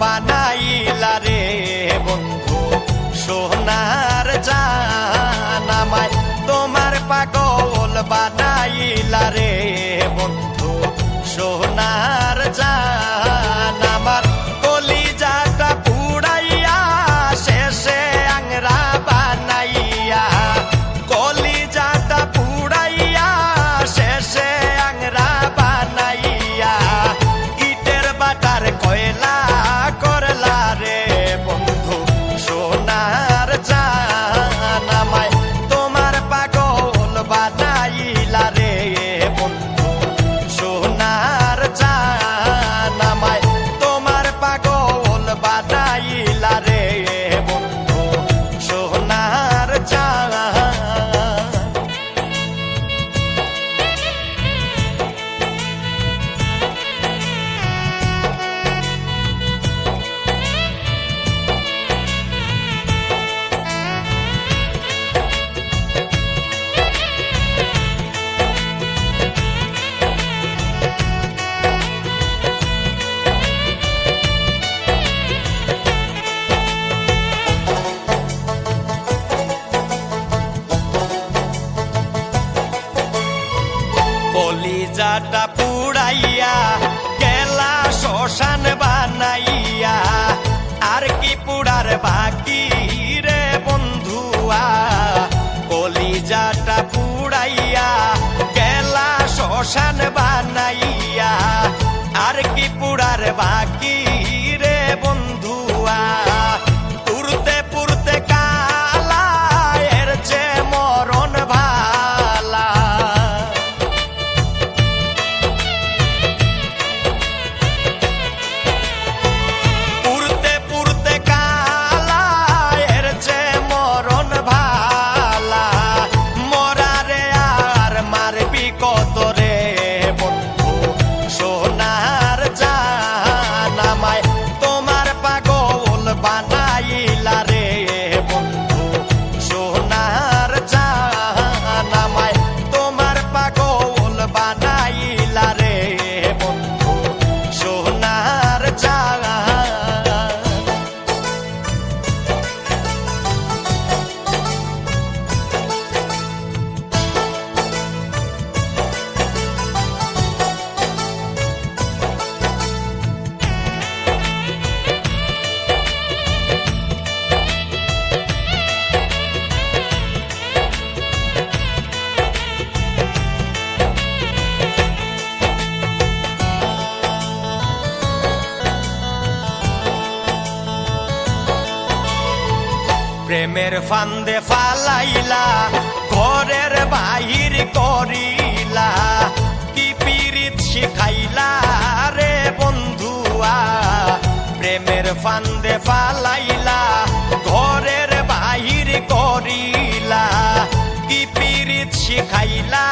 বানাইলা রে বন্ধু সোনার জান আমায় তোমার পাগল বানাইলা রে বন্ধু সোনার জান আমার কলিজাটা পুড়াইয়া শেষে আংরা বানাইয়া কলিজাটা পুড়াইয়া শেষে আংরা বানাইয়া ইটের বাটার কয়লা করলা রে বন্ধু সোনার জান আমায় তোমার পাগল বানাইলা রে বন্ধু সোনার জান আমায় তোমার পাগল বানাইলা রে বন্ধু সোনার জান। কলিজাটা পুড়াইয়া গেলা শ্মশান বানাইয়া আর কি পুড়ার বাকি রে বন্ধুয়া কলিজাটা পুড়াইয়া গেলা শ্মশান বানাইয়া আর কি পুড়ার বাকি রে বন্ধুয়া পুরতে পুরতে কালা এর যে মরণ ভালা কত রে বন্ধু সোনার জান আমায় তোমার পাগল বানাইলা রে বন্ধু সোনার জান আমায় তোমার পাগল বানাইলা রে বন্ধু সোনার জান। প্রেমের ফান্দে ফালাইলা ঘরের বাহির করিলা কি পীড়িত শিখাইলা রে বন্ধুয়া প্রেমের ফান্দে ফালাইলা ঘরের বাহির করিলা কি পীড়িত শিখাইলা